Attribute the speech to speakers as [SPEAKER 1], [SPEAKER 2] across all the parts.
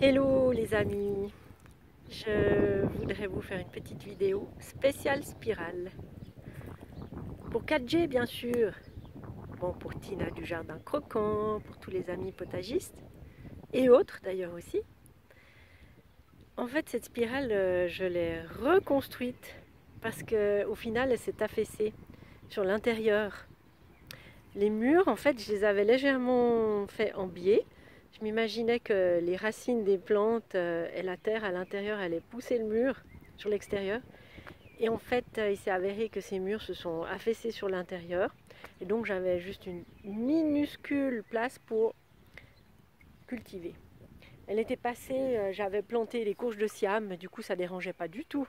[SPEAKER 1] Hello les amis, je voudrais vous faire une petite vidéo spéciale spirale. Pour 4G bien sûr, bon pour Tina du Jardin Croquant, pour tous les amis potagistes et autres d'ailleurs aussi. En fait cette spirale je l'ai reconstruite parce qu'au final elle s'est affaissée sur l'intérieur. Les murs en fait je les avais légèrement fait en biais. Je m'imaginais que les racines des plantes et la terre à l'intérieur allaient pousser le mur sur l'extérieur. Et en fait, il s'est avéré que ces murs se sont affaissés sur l'intérieur. Et donc j'avais juste une minuscule place pour cultiver. Elle était passée, j'avais planté les courges de Siam, mais du coup ça ne dérangeait pas du tout.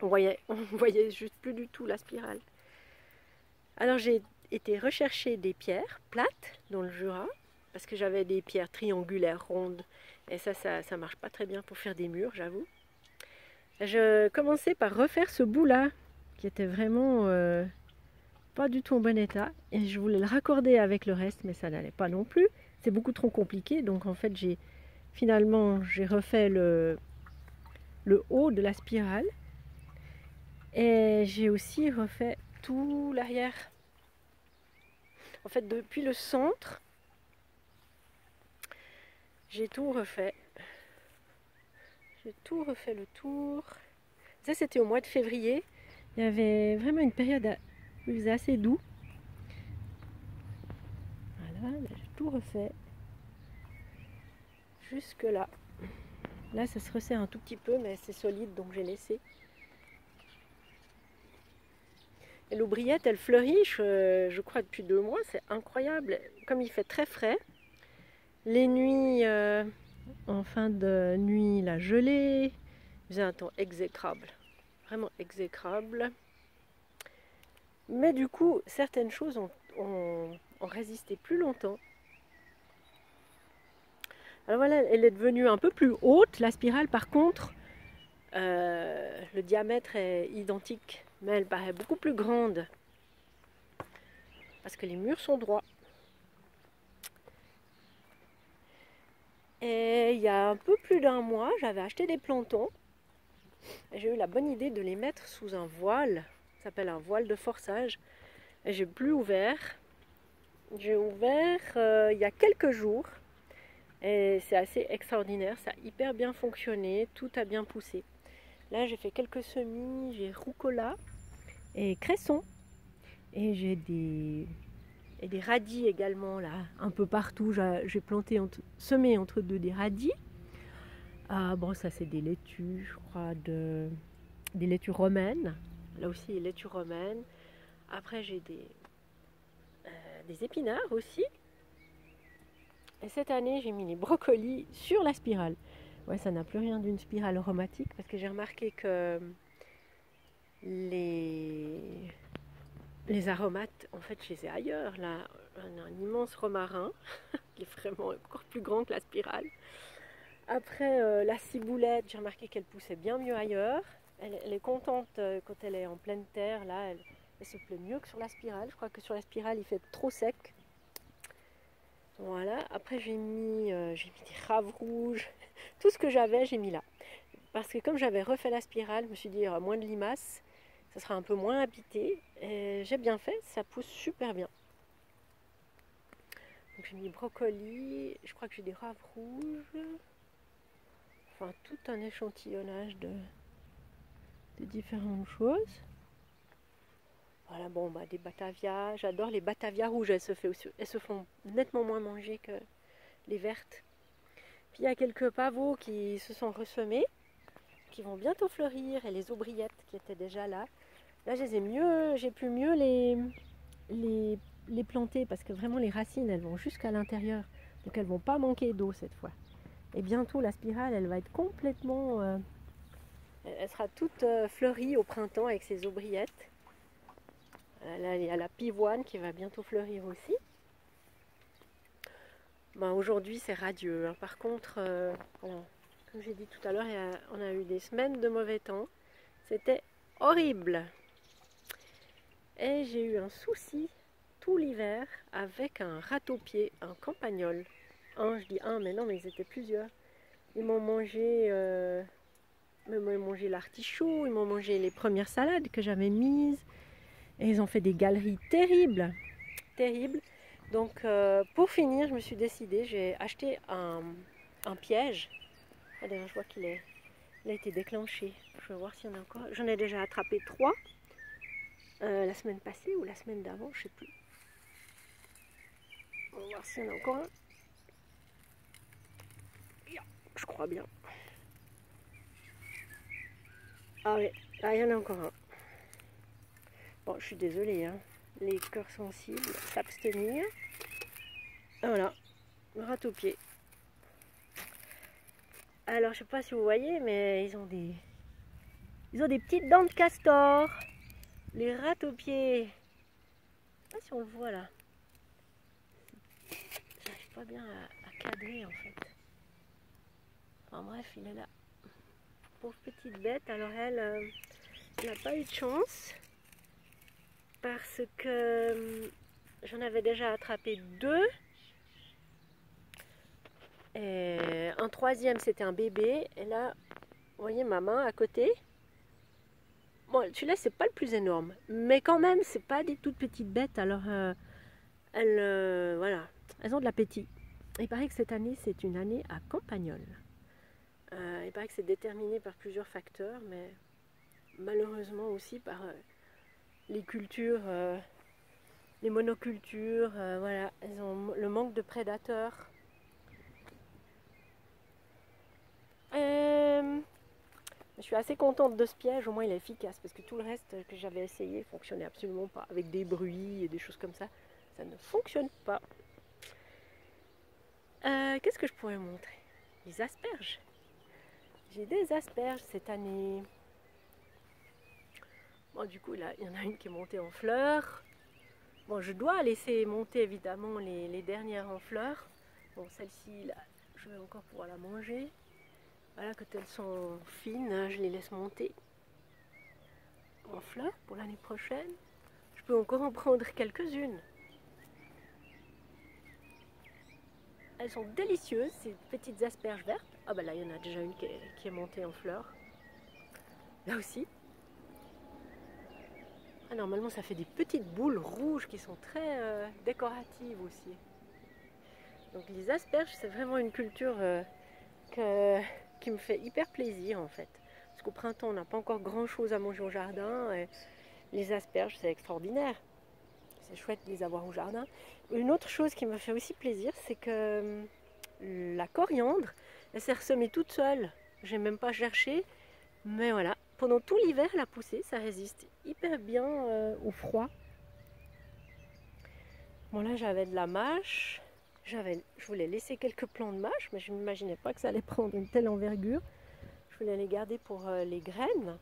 [SPEAKER 1] On voyait juste plus du tout la spirale. Alors j'ai été rechercher des pierres plates dans le Jura, parce que j'avais des pierres triangulaires rondes. Et ça marche pas très bien pour faire des murs, j'avoue. Je commençais par refaire ce bout-là, qui était vraiment pas du tout en bon état. Et je voulais le raccorder avec le reste, mais ça n'allait pas non plus. C'est beaucoup trop compliqué. Donc en fait, j'ai refait le haut de la spirale. Et j'ai aussi refait tout l'arrière. En fait, depuis le centre, j'ai tout refait. J'ai tout refait le tour. Ça, c'était au mois de février. Il y avait vraiment une période où il faisait assez doux. Voilà, là, j'ai tout refait. Jusque là. Là, ça se resserre un tout petit peu, mais c'est solide, donc j'ai laissé. Et l'aubriette, elle fleurit, je crois, depuis 2 mois. C'est incroyable. Comme il fait très frais, les nuits, en fin de nuit, la gelée. Il faisait un temps exécrable. Vraiment exécrable. Mais du coup, certaines choses ont résisté plus longtemps. Alors voilà, elle est devenue un peu plus haute, la spirale. Par contre, le diamètre est identique, mais elle paraît beaucoup plus grande. Parce que les murs sont droits. Et il y a un peu plus d'un mois, j'avais acheté des plantons. Et j'ai eu la bonne idée de les mettre sous un voile. Ça s'appelle un voile de forçage. Et j'ai plus ouvert. J'ai ouvert il y a quelques jours. Et c'est assez extraordinaire. Ça a hyper bien fonctionné. Tout a bien poussé. Là, j'ai fait quelques semis. J'ai roucola et cresson. Et j'ai des radis également là, un peu partout. J'ai semé entre deux des radis. Ah bon, ça c'est des laitues, je crois, des laitues romaines. Là aussi, des laitues romaines. Après, j'ai des épinards aussi. Et cette année, j'ai mis les brocolis sur la spirale. Ouais, ça n'a plus rien d'une spirale aromatique parce que j'ai remarqué que les, les aromates, en fait, je les ai ailleurs. Là, on a un immense romarin qui est vraiment encore plus grand que la spirale. Après, la ciboulette, j'ai remarqué qu'elle poussait bien mieux ailleurs. Elle est contente quand elle est en pleine terre. Là, elle se plaît mieux que sur la spirale. Je crois que sur la spirale, il fait trop sec. Voilà. Après, j'ai mis des raves rouges. Tout ce que j'avais, j'ai mis là. Parce que comme j'avais refait la spirale, je me suis dit, il y aura moins de limaces. Ça sera un peu moins habité. Et j'ai bien fait. Ça pousse super bien. Donc j'ai mis brocoli. Je crois que j'ai des raves rouges. Enfin, tout un échantillonnage de différentes choses. Voilà, bon, bah, des batavias. J'adore les batavias rouges. Elles se font nettement moins manger que les vertes. Puis il y a quelques pavots qui se sont ressemés, qui vont bientôt fleurir, et les aubriettes qui étaient déjà là. Là, j'ai pu mieux les planter parce que vraiment les racines, elles vont jusqu'à l'intérieur. Donc elles vont pas manquer d'eau cette fois. Et bientôt, la spirale, elle va être complètement... elle sera toute fleurie au printemps avec ses aubriettes. Là, il y a la pivoine qui va bientôt fleurir aussi. Ben, aujourd'hui, c'est radieux. Hein. Par contre, voilà, comme j'ai dit tout à l'heure, on a eu des semaines de mauvais temps. C'était horrible. Et j'ai eu un souci tout l'hiver avec un râteau-pied, un campagnol. Je dis un, mais non, mais ils étaient plusieurs. Ils m'ont mangé, l'artichaut, ils m'ont mangé les premières salades que j'avais mises. Et ils ont fait des galeries terribles, terribles. Donc pour finir, je me suis décidée, j'ai acheté un piège. Ah, d'ailleurs, je vois qu'il a été déclenché. Je vais voir s'il y en a encore. J'en ai déjà attrapé 3 la semaine passée ou la semaine d'avant, je ne sais plus. On va voir s'il y en a encore un. Je crois bien. Ah oui, là il y en a encore un. Bon, je suis désolée, hein. Les cœurs sensibles, s'abstenir. Voilà, râteau-pied. Alors, je sais pas si vous voyez, mais ils ont des petites dents de castor. Les râteau-pieds. Je sais pas si on le voit là. J'arrive pas bien à cadrer en fait. Enfin bref, il est là. Pauvre petite bête. Alors elle n'a pas eu de chance. Parce que j'en avais déjà attrapé 2. Et un troisième, c'était un bébé. Et là, vous voyez ma main à côté. Bon, celui-là, c'est pas le plus énorme. Mais quand même, c'est pas des toutes petites bêtes. Alors, voilà, elles ont de l'appétit. Il paraît que cette année, c'est une année à campagnole. Il paraît que c'est déterminé par plusieurs facteurs, mais malheureusement aussi par les cultures, les monocultures. Voilà, elles ont le manque de prédateurs. Je suis assez contente de ce piège, au moins il est efficace, parce que tout le reste que j'avais essayé ne fonctionnait absolument pas. Avec des bruits et des choses comme ça, ça ne fonctionne pas. Qu'est-ce que je pourrais montrer? Les asperges. J'ai des asperges cette année. Bon, du coup, là, il y en a une qui est montée en fleurs. Bon, je dois laisser monter évidemment les dernières en fleurs. Bon, celle-ci, là, je vais encore pouvoir la manger. Voilà, quand elles sont fines, je les laisse monter en fleurs pour l'année prochaine. Je peux encore en prendre quelques-unes. Elles sont délicieuses, ces petites asperges vertes. Ah bah là, il y en a déjà une qui est montée en fleurs. Là aussi. Ah, normalement, ça fait des petites boules rouges qui sont très décoratives aussi. Donc les asperges, c'est vraiment une culture qui me fait hyper plaisir en fait. Parce qu'au printemps, on n'a pas encore grand chose à manger au jardin. Et les asperges, c'est extraordinaire. C'est chouette de les avoir au jardin. Une autre chose qui me fait aussi plaisir, c'est que la coriandre, elle s'est ressemée toute seule. J'ai même pas cherché. Mais voilà, pendant tout l'hiver, elle a poussé. Ça résiste hyper bien au froid. Bon là, j'avais de la mâche. Je voulais laisser quelques plants de mâche, mais je ne m'imaginais pas que ça allait prendre une telle envergure. Je voulais les garder pour les graines.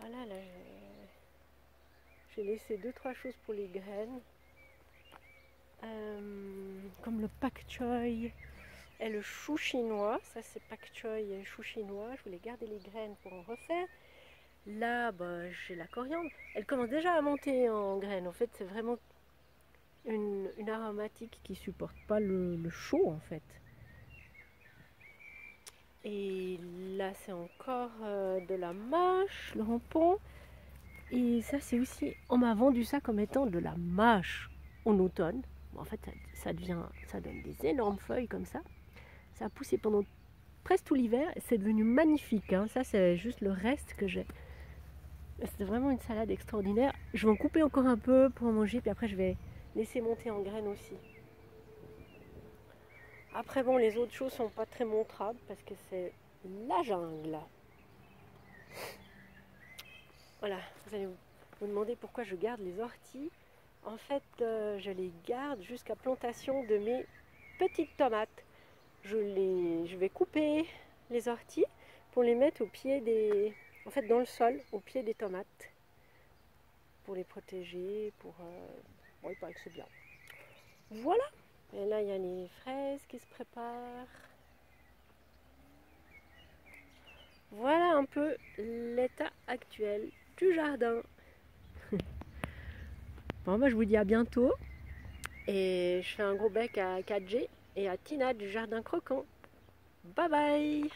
[SPEAKER 1] Voilà, là, j'ai laissé 2-3 choses pour les graines. Comme le pak choy et le chou chinois. Ça, c'est pak choy et chou chinois. Je voulais garder les graines pour en refaire. Là, bah, j'ai la coriandre. Elle commence déjà à monter en graines. En fait, c'est vraiment une aromatique qui supporte pas le chaud, en fait. Et là, c'est encore de la mâche, le rampon. Et ça, c'est aussi... On m'a vendu ça comme étant de la mâche en automne. Bon, en fait, ça donne des énormes feuilles comme ça. Ça a poussé pendant presque tout l'hiver. C'est devenu magnifique. Hein. Ça, c'est juste le reste que j'ai. C'est vraiment une salade extraordinaire. Je vais en couper encore un peu pour en manger. Puis après, je vais laisser monter en graines aussi. Après, bon, les autres choses sont pas très montrables parce que c'est la jungle. Voilà, vous allez vous demander pourquoi je garde les orties. En fait, je les garde jusqu'à plantation de mes petites tomates. Je vais couper les orties pour les mettre au pied des... En fait, dans le sol, au pied des tomates. Pour les protéger, pour... Bon, il paraît que c'est bien. Voilà. Et là, il y a les fraises qui se préparent. Voilà un peu l'état actuel du jardin. Bon, moi je vous dis à bientôt. Et je fais un gros bec à 4G. et à Tina du Jardin Croquant. Bye bye!